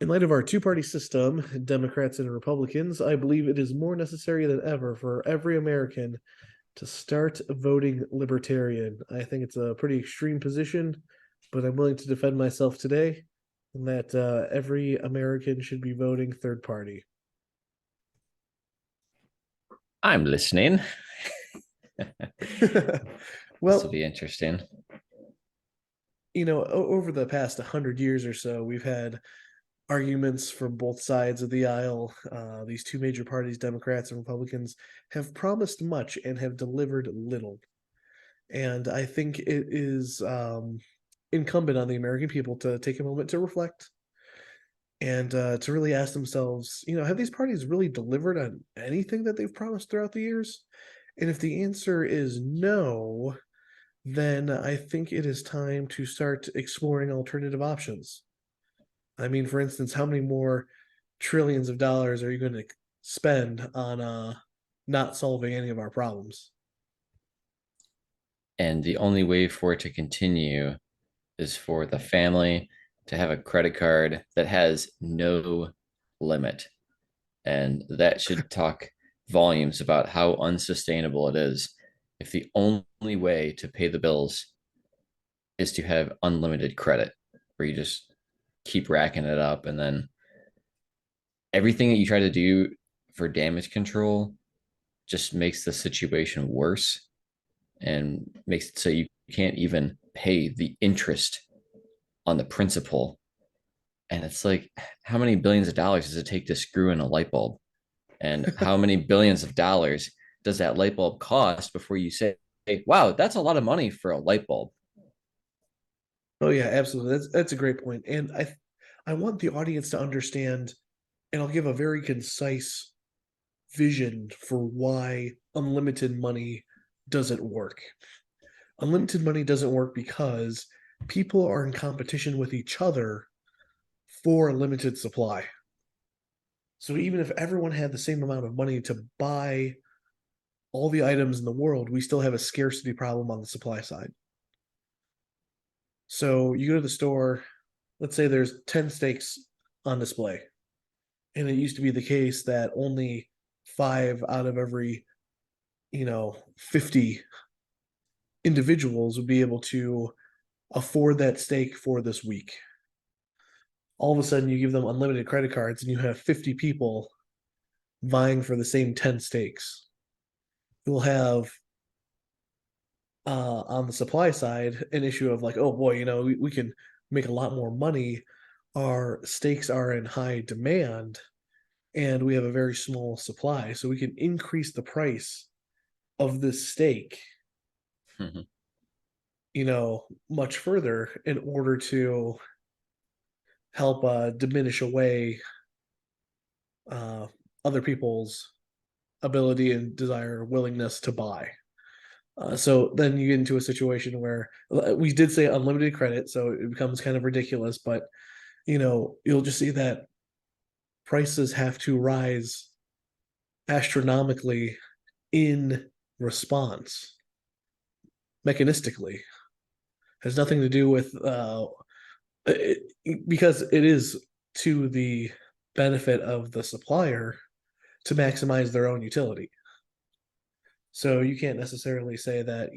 In light of our two-party system, Democrats and Republicans, I believe it is more necessary than ever for every American to start voting Libertarian. I think it's a pretty extreme position, but I'm willing to defend myself today, and that every American should be voting third party. I'm listening. This will Well, be interesting. over the past 100 years or so, we've had arguments from both sides of the aisle. These two major parties, Democrats and Republicans, have promised much and have delivered little. And I think it is incumbent on the American people to take a moment to reflect and to really ask themselves, have these parties really delivered on anything that they've promised throughout the years? And if the answer is no, then I think it is time to start exploring alternative options. I mean, for instance, how many more trillions of dollars are you going to spend on not solving any of our problems? And the only way for it to continue is for the family to have a credit card that has no limit. And that should talk volumes about how unsustainable it is if the only way to pay the bills is to have unlimited credit, where you just keep racking it up. And then everything that you try to do for damage control just makes the situation worse and makes it so you can't even pay the interest on the principal. And it's like, how many billions of dollars does it take to screw in a light bulb? And how many billions of dollars does that light bulb cost before you say, hey, wow, that's a lot of money for a light bulb? Oh yeah, absolutely. That's a great point. And I want the audience to understand, and I'll give a very concise vision for why unlimited money doesn't work. Unlimited money doesn't work because people are in competition with each other for a limited supply. So even if everyone had the same amount of money to buy all the items in the world, we still have a scarcity problem on the supply side. So you go to the store, let's say there's 10 steaks on display. And it used to be the case that only five out of every, 50 individuals would be able to afford that steak for this week. All of a sudden, you give them unlimited credit cards and you have 50 people vying for the same 10 steaks. You'll have on the supply side an issue of like, oh boy, we can make a lot more money. Our steaks are in high demand and we have a very small supply. So we can increase the price of this steak, Mhm. much further in order to help diminish away uh, other people's ability and desire, willingness to buy. So then you get into a situation where we did say unlimited credit, so it becomes kind of ridiculous, but you'll just see that prices have to rise astronomically in response, mechanistically. Has nothing to do with it, because it is to the benefit of the supplier to maximize their own utility. So you can't necessarily say that,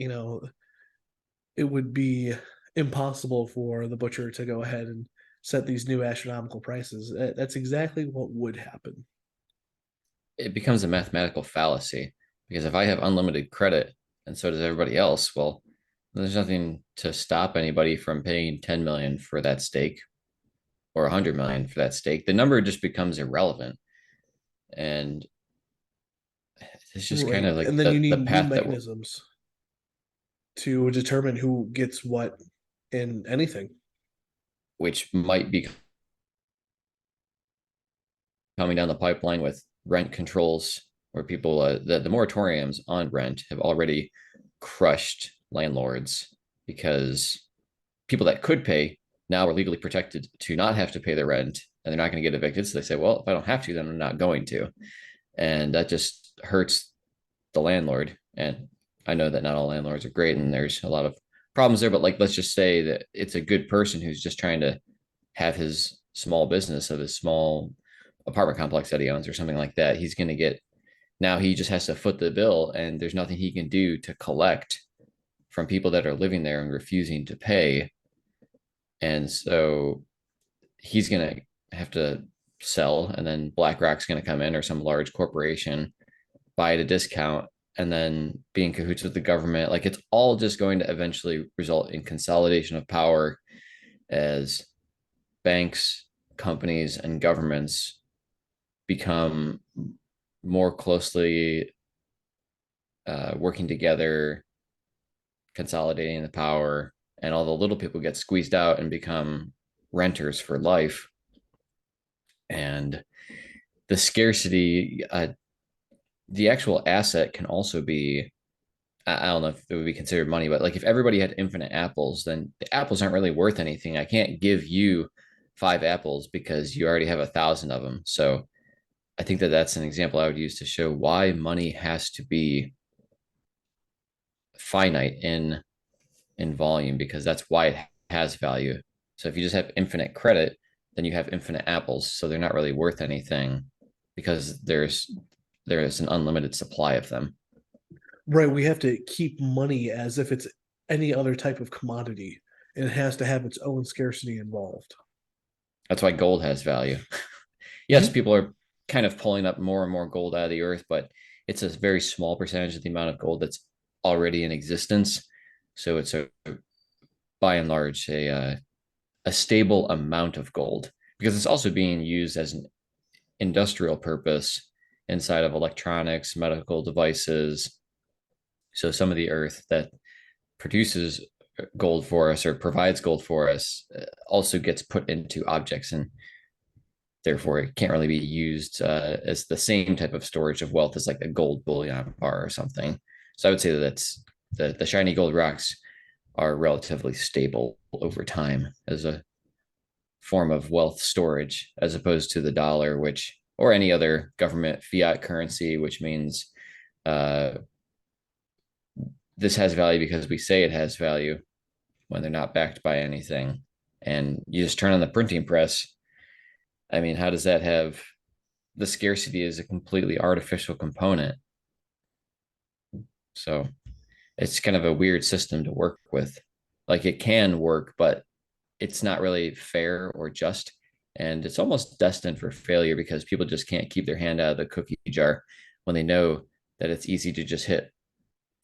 it would be impossible for the butcher to go ahead and set these new astronomical prices. That's exactly what would happen. It becomes a mathematical fallacy because if I have unlimited credit and so does everybody else, well, there's nothing to stop anybody from paying 10 million for that steak or 100 million for that steak. The number just becomes irrelevant. And it's just kind Right. of like And then you the need new path that mechanisms to determine who gets what in anything. which might be coming down the pipeline with rent controls, where people the moratoriums on rent have already crushed landlords because people that could pay now are legally protected to not have to pay their rent and they're not going to get evicted. So they say, well, if I don't have to, then I'm not going to. And that just hurts the landlord. And I know that not all landlords are great and there's a lot of problems there, but like, let's just say that it's a good person who's just trying to have his small business of his small apartment complex that he owns or something like that, he's going to get, now he just has to foot the bill, and there's nothing he can do to collect from people that are living there and refusing to pay. And so he's going to have to sell, and then BlackRock's going to come in, or some large corporation, buy at a discount, and then be in cahoots with the government. Like, it's all just going to eventually result in consolidation of power as banks, companies, and governments become more closely working together, consolidating the power, and all the little people get squeezed out and become renters for life. And the scarcity, the actual asset can also be, I don't know if it would be considered money, but like if everybody had infinite apples, then the apples aren't really worth anything. I can't give you 5 apples because you already have 1,000 of them. So I think that that's an example I would use to show why money has to be finite in volume, because that's why it has value. So if you just have infinite credit, then you have infinite apples. So they're not really worth anything because there's an unlimited supply of them. Right, we have to keep money as if it's any other type of commodity, and it has to have its own scarcity involved. That's why gold has value. Yes, Mhm. people are kind of pulling up more and more gold out of the earth, but it's a very small percentage of the amount of gold that's already in existence. So it's by and large a stable amount of gold, because it's also being used as an industrial purpose inside of electronics, medical devices. So some of the earth that produces gold for us or provides gold for us also gets put into objects, and therefore it can't really be used as the same type of storage of wealth as like a gold bullion bar or something. So I would say that that's the shiny gold rocks are relatively stable over time as a form of wealth storage, as opposed to the dollar, which, or any other government fiat currency, which means uh, this has value because we say it has value when they're not backed by anything. And you just turn on the printing press. I mean, how does that have, the scarcity is a completely artificial component. So it's kind of a weird system to work with. Like, it can work, but it's not really fair or just. And it's almost destined for failure because people just can't keep their hand out of the cookie jar when they know that it's easy to just hit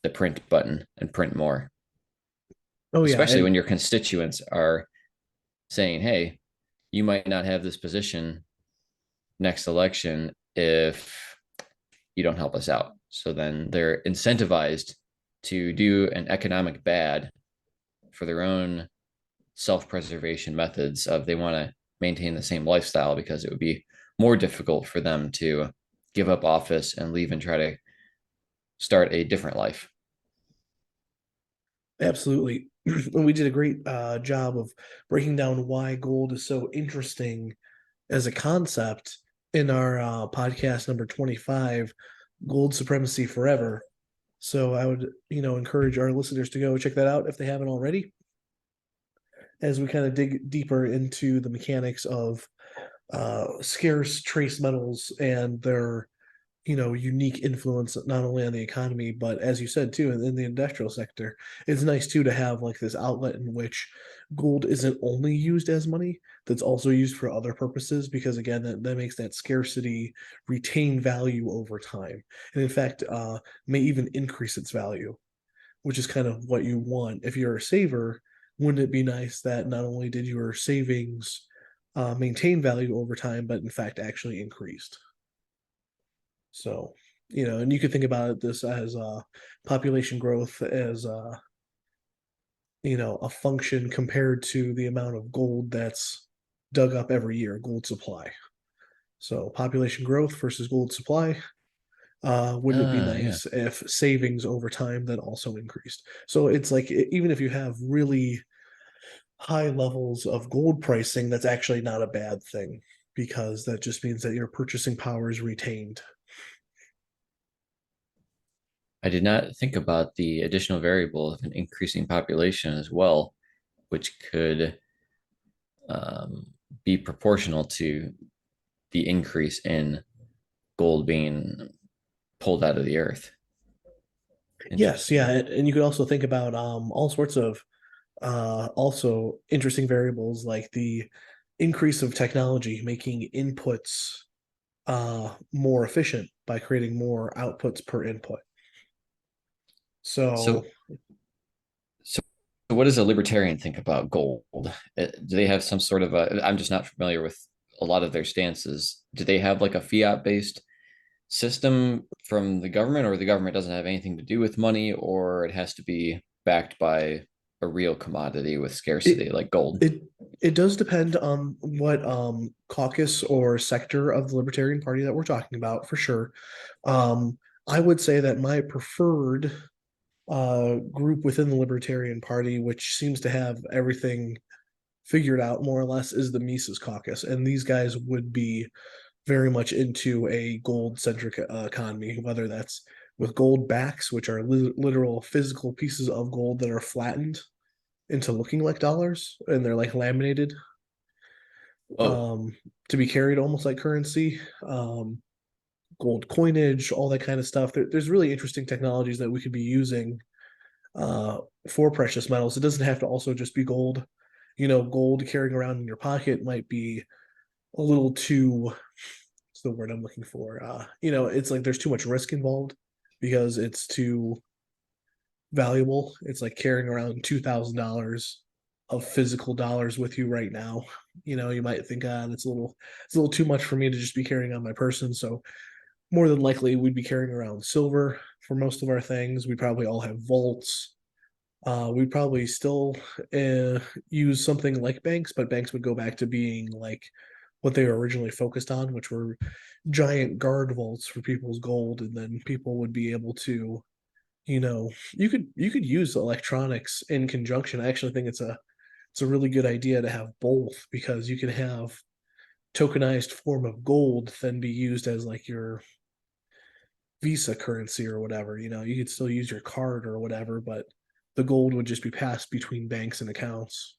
the print button and print more, Oh yeah, especially and when your constituents are saying, hey, you might not have this position next election if you don't help us out. So then they're incentivized to do an economic bad for their own self-preservation methods of, they want to maintain the same lifestyle because it would be more difficult for them to give up office and leave and try to start a different life. absolutely. And we did a great job of breaking down why gold is so interesting as a concept in our podcast number 25, Gold Supremacy Forever. So I would, encourage our listeners to go check that out if they haven't already, as we kind of dig deeper into the mechanics of scarce trace metals and their unique influence not only on the economy but, as you said too, in the industrial sector. It's nice too to have like this outlet in which gold isn't only used as money, that's also used for other purposes, because again that makes that scarcity retain value over time, and in fact may even increase its value, which is kind of what you want if you're a saver. Wouldn't it be nice that not only did your savings maintain value over time, but in fact actually increased? So, and you could think about this as population growth as a function compared to the amount of gold that's dug up every year, gold supply. So, population growth versus gold supply. Wouldn't it be Yeah. nice if savings over time then also increased? So it's like, even if you have really high levels of gold pricing, that's actually not a bad thing, because that just means that your purchasing power is retained. I did not think about the additional variable of an increasing population as well, which could be proportional to the increase in gold being pulled out of the earth. Yes, yeah, Interesting. and you could also think about all sorts of also interesting variables like the increase of technology making inputs more efficient by creating more outputs per input. So So, so what does a libertarian think about gold? Do they have some sort of a? I'm just not familiar with a lot of their stances. Do they have like a fiat based system from the government, or the government doesn't have anything to do with money, or it has to be backed by a real commodity with it scarcity like gold? it it does depend on what caucus or sector of the Libertarian Party that we're talking about for sure. Um, I would say that my preferred group within the Libertarian Party, which seems to have everything figured out more or less, is the Mises Caucus, and these guys would be very much into a gold centric economy, whether that's with gold backs, which are literal physical pieces of gold that are flattened into looking like dollars and they're like laminated Oh, um, to be carried almost like currency. Gold coinage, all that kind of stuff. There's really interesting technologies that we could be using uh, for precious metals. It doesn't have to also just be gold. You know, gold carrying around in your pocket might be a little too, what's the word I'm looking for? You know, it's like there's too much risk involved because it's too valuable. It's like carrying around $2,000 of physical dollars with you right now. You know, you might think, it's a little too much for me to just be carrying on my person. So more than likely, we'd be carrying around silver for most of our things. We probably all have vaults. We'd probably still use something like banks, but banks would go back to being like what they were originally focused on, which were giant guard vaults for people's gold, and then people would be able to, you know, you could use electronics in conjunction. I actually think it's a really good idea to have both because you can have tokenized form of gold then be used as like your Visa currency or whatever. You know, you could still use your card or whatever, but the gold would just be passed between banks and accounts.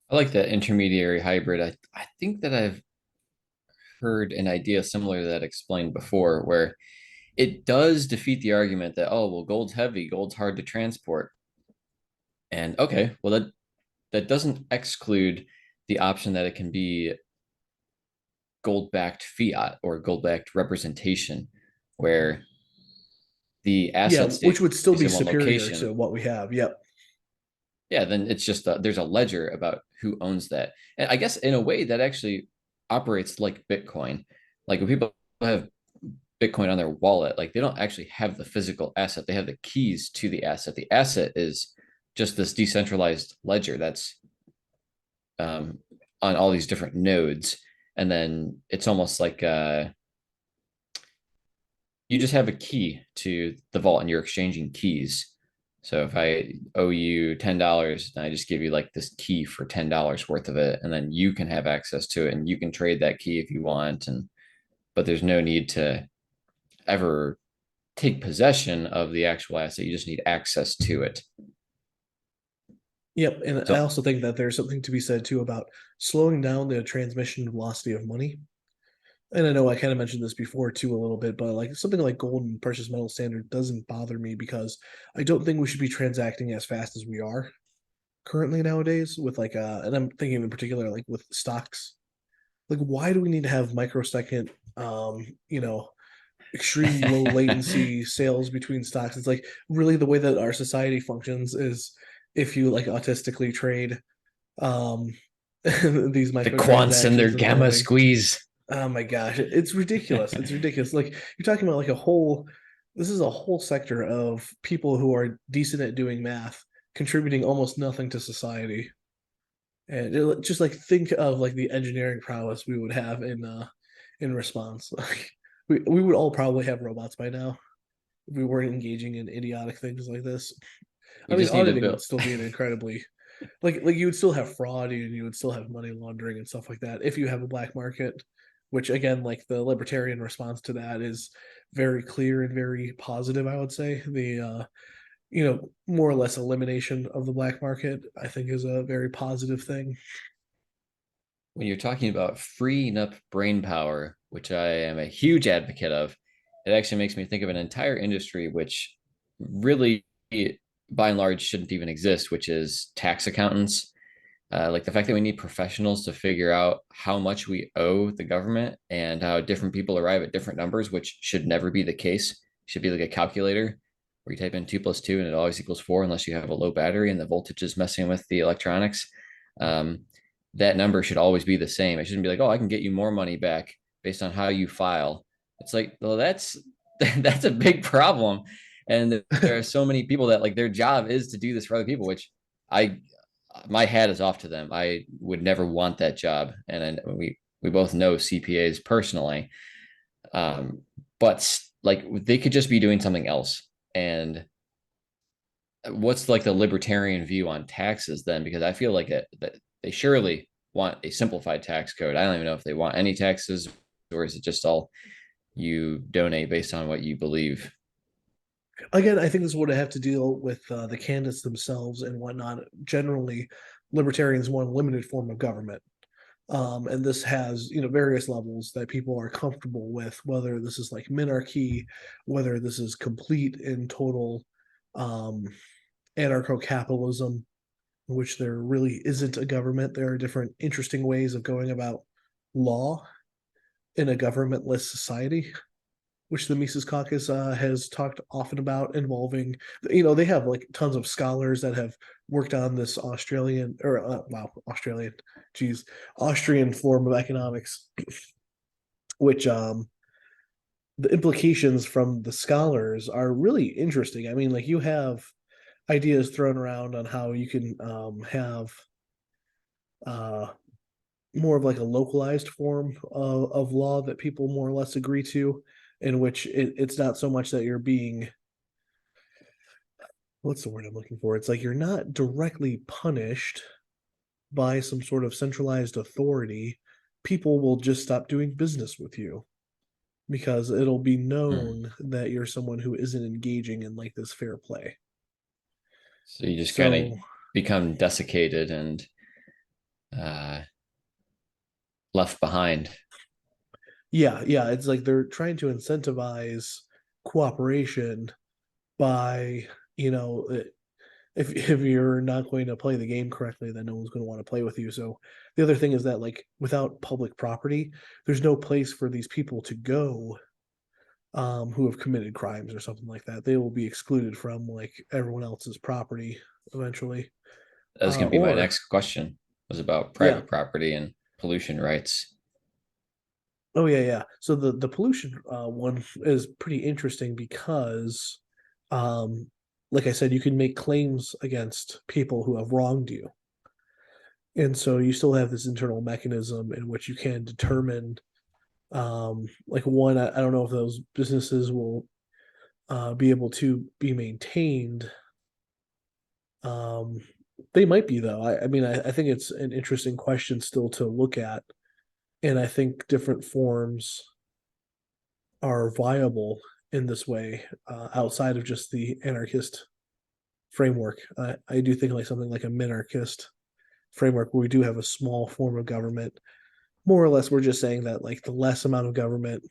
I like that intermediary hybrid. I think that I've heard an idea similar to that explained before, where it does defeat the argument that, oh, well, gold's heavy, gold's hard to transport. And okay, well, that doesn't exclude the option that it can be gold backed fiat or gold backed representation, where the Yeah, asset which stays would still be in one superior location. to what we have. Yep. Yeah, then it's just there's a ledger about who owns that. And I guess in a way that actually operates like Bitcoin. Like when people have Bitcoin on their wallet, like they don't actually have the physical asset. They have the keys to the asset. The asset is just this decentralized ledger that's um, on all these different nodes. And then it's almost like you just have a key to the vault and you're exchanging keys. So if I owe you $10 and I just give you like this key for $10 worth of it, and then you can have access to it and you can trade that key if you want. And but there's no need to ever take possession of the actual asset. You just need access to it. Yep. And I So also think that there's something to be said too about slowing down the transmission velocity of money. And I know I kind of mentioned this before too a little bit, but like something like gold and precious metal standard doesn't bother me because I don't think we should be transacting as fast as we are currently nowadays with like and I'm thinking in particular like with stocks. Like why do we need to have microsecond you know, extreme low latency sales between stocks? It's like really the way that our society functions is if you like autistically trade um these the quants and their microtransactions and gamma something. squeeze. Oh my gosh, it's ridiculous. It's ridiculous. Like you're talking about like a whole this is a whole sector of people who are decent at doing math, contributing almost nothing to society. And just like think of like the engineering prowess we would have in response. Like we would all probably have robots by now if we weren't engaging in idiotic things like this. We I mean, just need to auditing build. would still be an incredibly like you would still have fraud and you would still have money laundering and stuff like that if you have a black market, which again, like the libertarian response to that is very clear and very positive, I would say. The you know, more or less elimination of the black market, I think is a very positive thing. when you're talking about freeing up brain power, which I am a huge advocate of, it actually makes me think of an entire industry which really, by and large, shouldn't even exist, which is tax accountants. Like the fact that we need professionals to figure out how much we owe the government and how different people arrive at different numbers, which should never be the case. It should be like a calculator where you type in 2 + 2 and it always equals 4 unless you have a low battery and the voltage is messing with the electronics. Um, that number should always be the same. It shouldn't be like, oh, I can get you more money back based on how you file. It's like, well, that's that's a big problem. And there are so many people that like their job is to do this for other people, which I my hat is off to them. I would never want that job, and we both know CPAs personally, um, but like they could just be doing something else. And what's like the libertarian view on taxes then? Because I feel like that they surely want a simplified tax code. I don't even know if they want any taxes, or is it just all you donate based on what you believe? Again, I think this would have to deal with the candidates themselves and whatnot. Generally, libertarians want a limited form of government. And this has, various levels that people are comfortable with, whether this is like minarchy, whether this is complete and total um, anarcho-capitalism, in which there really isn't a government. There are different interesting ways of going about law in a governmentless society, which the Mises Caucus has talked often about, involving, they have like tons of scholars that have worked on this Austrian form of economics, which the implications from the scholars are really interesting. I mean, like you have ideas thrown around on how you can have uh, more of like a localized form of law that people more or less agree to, in which it's not so much that you're being, what's the word I'm looking for? It's like you're not directly punished by some sort of centralized authority. People will just stop doing business with you because it'll be Hmm. known that you're someone who isn't engaging in like this fair play. So you just kind of So become desiccated and uh, left behind. yeah, it's like they're trying to incentivize cooperation by, you know, if you're not going to play the game correctly, then no one's going to want to play with you. So the other thing is that like without public property, there's no place for these people to go who have committed crimes or something like that. They will be excluded from like everyone else's property eventually. That was going to be my Or next question, was about yeah, private property and pollution rights. oh yeah. So the pollution one is pretty interesting because, um, like I said, you can make claims against people who have wronged you, and so you still have this internal mechanism in which you can determine, like one, I don't know if those businesses will be able to be maintained. Um, they might be though. I mean, I think it's an interesting question still to look at, and I think different forms are viable in this way outside of just the anarchist framework. I do think like something like a minarchist framework where we do have a small form of government. More or less, we're just saying that like the less amount of government,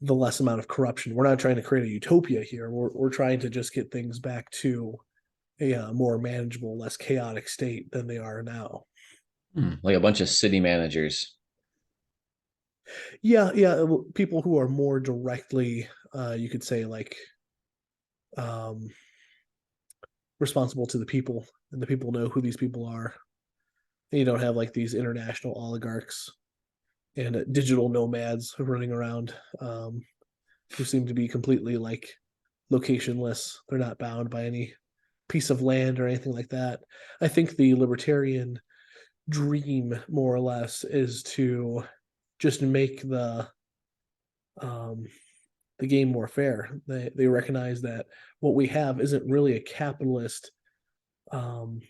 the less amount of corruption. We're not trying to create a utopia here. We're trying to just get things back to a more manageable, less chaotic state than they are now. Hmm. Like a bunch of city managers. Yeah. People who are more directly, you could say, like um, responsible to the people, and the people know who these people are. And you don't have like these international oligarchs and digital nomads running around who seem to be completely like locationless. They're not bound by any piece of land or anything like that. I think the libertarian dream, more or less, is to just make um, the game more fair. They recognize that what we have isn't really a capitalist um,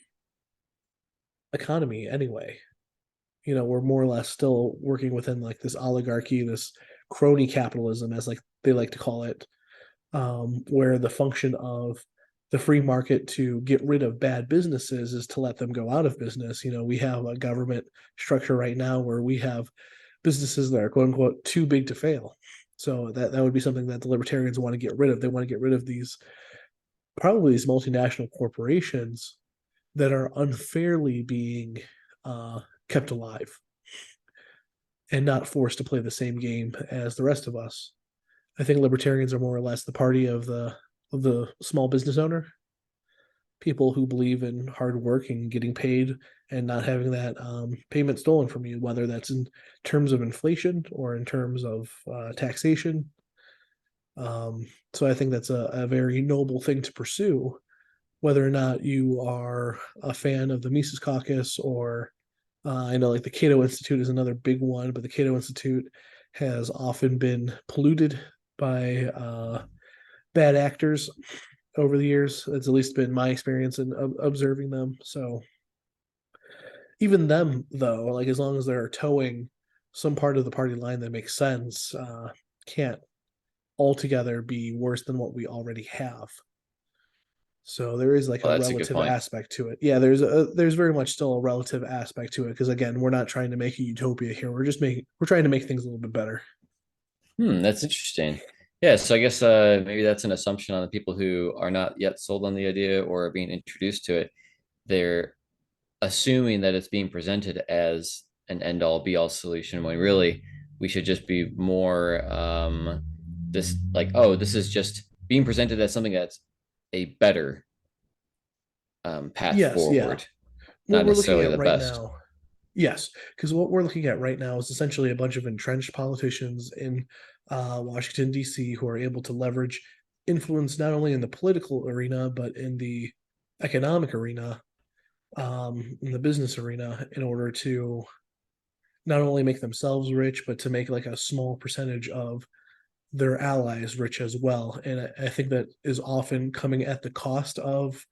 economy anyway. We're more or less still working within like this oligarchy, this crony capitalism, as like they like to call it, where the function of the free market to get rid of bad businesses is to let them go out of business. We have a government structure right now where we have businesses that are quote unquote too big to fail. So that would be something that the libertarians want to get rid of. They want to get rid of these probably these multinational corporations that are unfairly being kept alive and not forced to play the same game as the rest of us. I think libertarians are more or less the party of the small business owner, people who believe in hard work and getting paid and not having that payment stolen from you, whether that's in terms of inflation or in terms of taxation. So I think that's a very noble thing to pursue, whether or not you are a fan of the Mises Caucus or I know like the Cato Institute is another big one, but the Cato Institute has often been polluted by bad actors over the years. It's at least been my experience in observing them. So even them, though, like as long as they're towing some part of the party line that makes sense, can't altogether be worse than what we already have. So there is like a Well, that's a good relative point. aspect to it. Yeah, there's very much still a relative aspect to it because again, we're not trying to make a utopia here. We're trying to make things a little bit better. That's interesting. Yeah, so I guess maybe that's an assumption on the people who are not yet sold on the idea or are being introduced to it. They're assuming that it's being presented as an end all be all solution when really we should just be more this like, oh, this is just being presented as something that's a better path Yes, yeah. forward, What not we're looking necessarily at the right best. now, yes, because what we're looking at right now is essentially a bunch of entrenched politicians in Washington, D.C., who are able to leverage influence not only in the political arena, but in the economic arena, in the business arena, in order to not only make themselves rich, but to make like a small percentage of their allies rich as well. And I think that is often coming at the cost of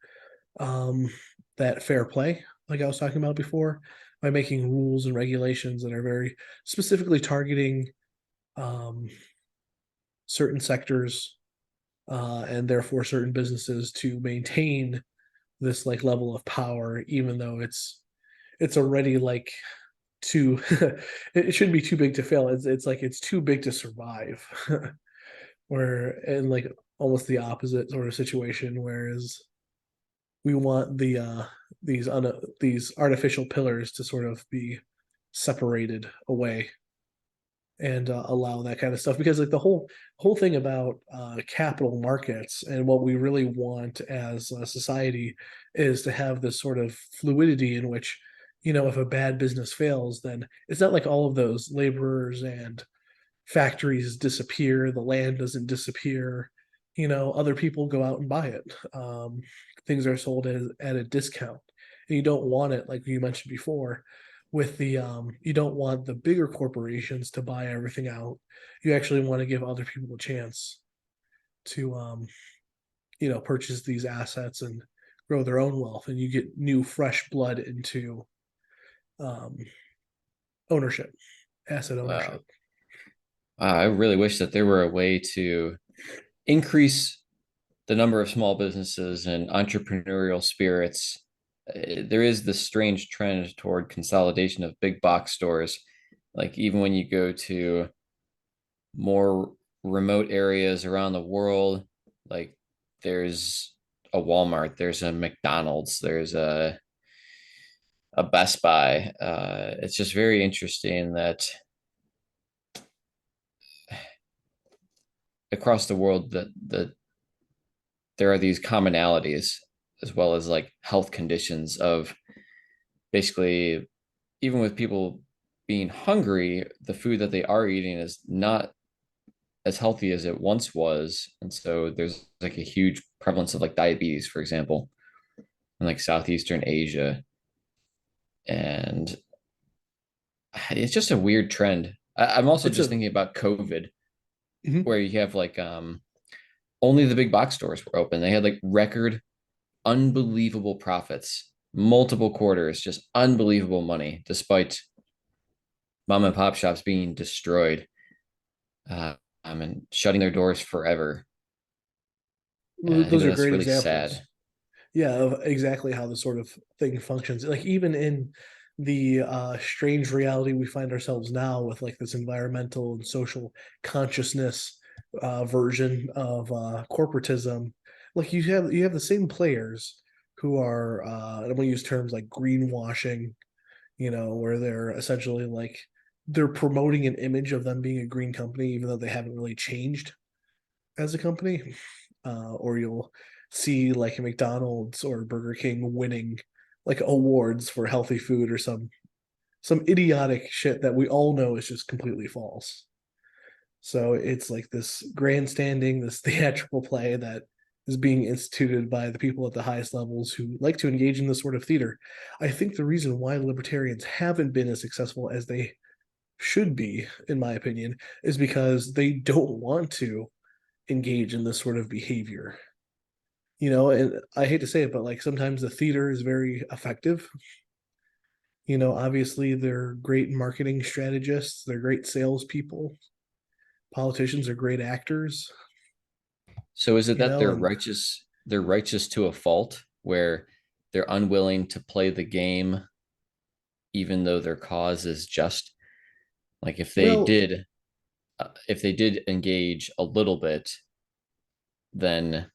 um, that fair play, like I was talking about before, by making rules and regulations that are very specifically targeting um, certain sectors and therefore certain businesses to maintain this like level of power, even though it's already like too it shouldn't be too big to fail. It's like it's too big to survive. Where in like almost the opposite sort of situation, whereas we want these artificial pillars to sort of be separated away and allow that kind of stuff because like the whole thing about capital markets and what we really want as a society is to have this sort of fluidity in which if a bad business fails, then it's not like all of those laborers and factories disappear, the land doesn't disappear, other people go out and buy it. Things are sold at a discount. And you don't want it, like you mentioned before, with the you don't want the bigger corporations to buy everything out. You actually want to give other people a chance to purchase these assets and grow their own wealth, and you get new fresh blood into um ownership, asset ownership. Wow. I really wish that there were a way to increase the number of small businesses and entrepreneurial spirits. There is this strange trend toward consolidation of big box stores. Like even when you go to more remote areas around the world, like there's a Walmart, there's a McDonald's, there's a Best Buy. It's just very interesting that across the world that there are these commonalities as well as like health conditions of basically even with people being hungry, the food that they are eating is not as healthy as it once was. And so there's like a huge prevalence of like diabetes, for example, in like Southeastern Asia. And it's just a weird trend. I'm also It's just a thinking about COVID, mhm. where you have like only the big box stores were open. They had like record unbelievable profits, multiple quarters, just unbelievable money, despite mom and pop shops being destroyed and shutting their doors forever. I think Those are that's great really sad. examples. Yeah, of exactly how this sort of thing functions. Like even in the strange reality we find ourselves now with like this environmental and social consciousness version of corporatism, like you have the same players who are I'm gonna use terms like greenwashing, where they're essentially like they're promoting an image of them being a green company, even though they haven't really changed as a company. Or you'll see like McDonald's or Burger King winning like awards for healthy food or some idiotic shit that we all know is just completely false. So it's like this grandstanding, this theatrical play that is being instituted by the people at the highest levels who like to engage in this sort of theater. I think the reason why libertarians haven't been as successful as they should be, in my opinion, is because they don't want to engage in this sort of behavior. And I hate to say it, but like sometimes the theater is very effective. Obviously they're great marketing strategists, they're great salespeople. Politicians are great actors, So is it that they're and righteous? They're righteous to a fault where they're unwilling to play the game, even though their cause is just. Like well, if they did engage a little bit, then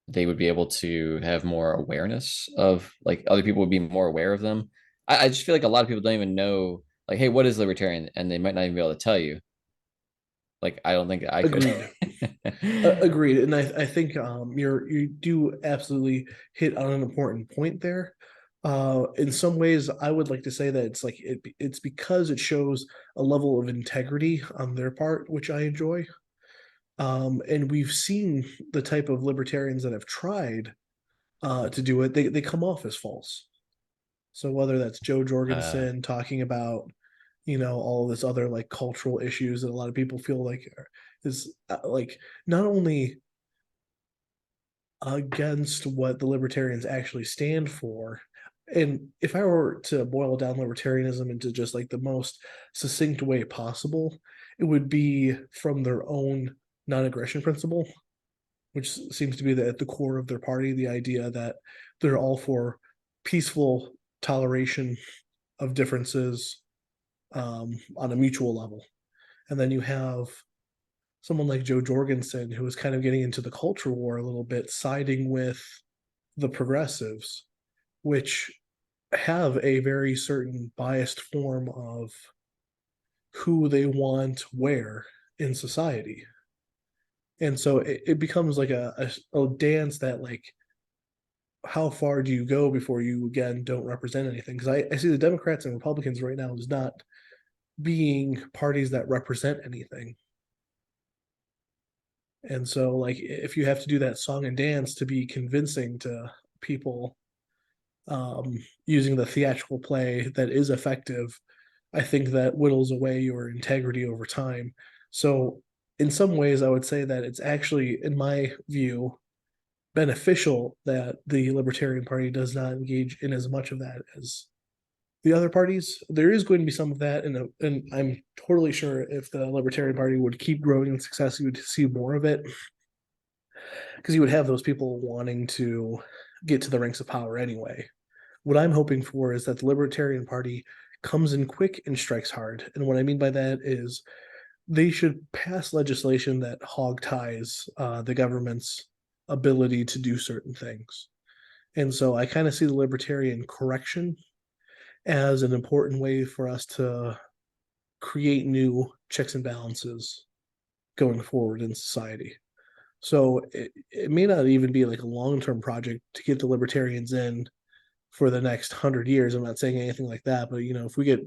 they would be able to have more awareness of, like, other people would be more aware of them. I just feel like a lot of people don't even know, like, hey, what is libertarian? And they might not even be able to tell you. Like, I don't think I could. agreed. Agreed, and I think you do absolutely hit on an important point there. In some ways, I would like to say that it's because it shows a level of integrity on their part, which I enjoy. And we've seen the type of libertarians that have tried to do it, they come off as false. So whether that's Joe uh, Jorgensen talking about, all this other like cultural issues that a lot of people feel like is like not only against what the libertarians actually stand for. And if I were to boil down libertarianism into just like the most succinct way possible, it would be from their own non-aggression principle, which seems to be at the core of their party, the idea that they're all for peaceful toleration of differences on a mutual level. And then you have someone like Joe Jorgensen, who is kind of getting into the culture war a little bit, siding with the progressives, which have a very certain biased form of who they want where in society. And so it becomes like a dance that like how far do you go before you again don't represent anything? Because I see the Democrats and Republicans right now as not being parties that represent anything. And so like if you have to do that song and dance to be convincing to people using the theatrical play that is effective, I think that whittles away your integrity over time. So in some ways I would say that it's actually, in my view, beneficial that the Libertarian Party does not engage in as much of that as the other parties. There is going to be some of that, and I'm totally sure if the Libertarian Party would keep growing in success, you would see more of it because you would have those people wanting to get to the ranks of power anyway. What I'm hoping for is that the Libertarian Party comes in quick and strikes hard. And what I mean by that is they should pass legislation that hog ties the government's ability to do certain things. And so I kind of see the libertarian correction as an important way for us to create new checks and balances going forward in society. So it may not even be like a long term project to get the libertarians in for the next 100 years. I'm not saying anything like that, but if we get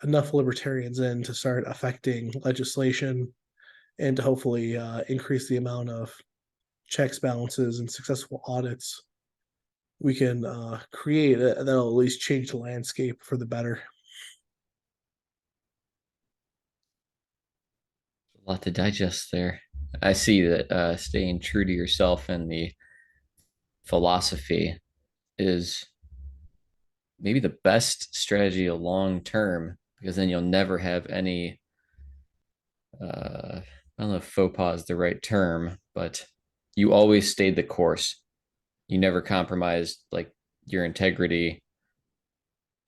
enough libertarians in to start affecting legislation and to hopefully increase the amount of checks, balances, and successful audits we can create, that'll at least change the landscape for the better. a lot to digest there. I see that staying true to yourself and the philosophy is maybe the best strategy long term, because then you'll never have any I don't know if faux pas is the right term, but you always stayed the course. You never compromised like your integrity,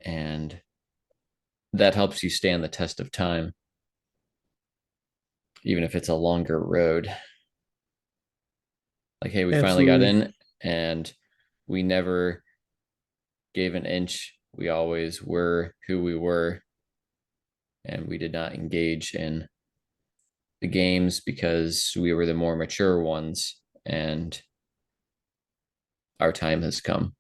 and that helps you stand the test of time, even if it's a longer road. Like, hey, we finally got Absolutely. in, and we never gave an inch. We always were who we were, and we did not engage in the games because we were the more mature ones, and our time has come.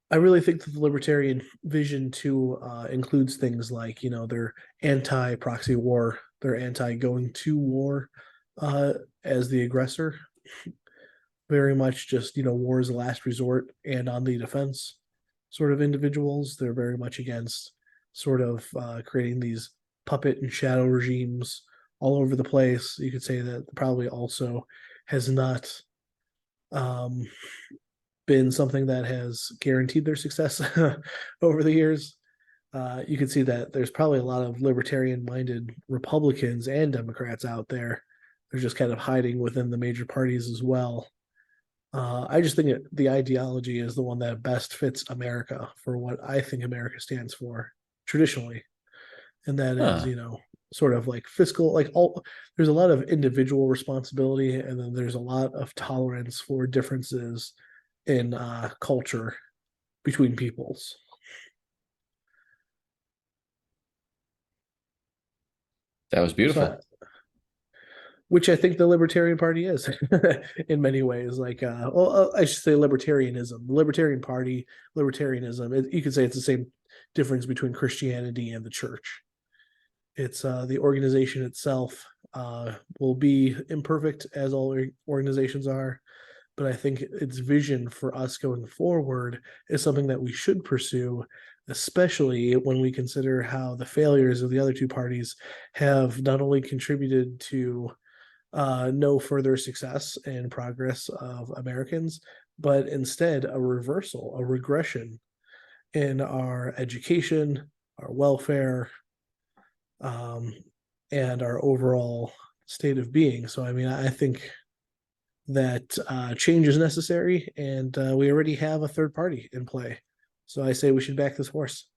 I really think that the libertarian vision too includes things like, they're anti-proxy war, they're anti-going to war uh, as the aggressor. Very much just, war is a last resort and on the defense sort of individuals. They're very much against sort of creating these puppet and shadow regimes all over the place. You could say that probably also has not um, been something that has guaranteed their success over the years. You can see that there's probably a lot of libertarian minded Republicans and Democrats out there. They're just kind of hiding within the major parties as well. I just think the ideology is the one that best fits America for what I think America stands for traditionally. And that is, Huh. sort of like fiscal, like there's a lot of individual responsibility, and then there's a lot of tolerance for differences in culture between peoples. That was So, beautiful. which I think the Libertarian Party is in many ways. Like, I should say libertarianism. The Libertarian Party, libertarianism. You could say it's the same difference between Christianity and the church. It's the organization itself will be imperfect as all organizations are, but I think its vision for us going forward is something that we should pursue, especially when we consider how the failures of the other two parties have not only contributed to no further success and progress of Americans, but instead a reversal, a regression in our education, our welfare, um, and our overall state of being. So, I mean, I think that change is necessary, and we already have a third party in play. So I say we should back this horse.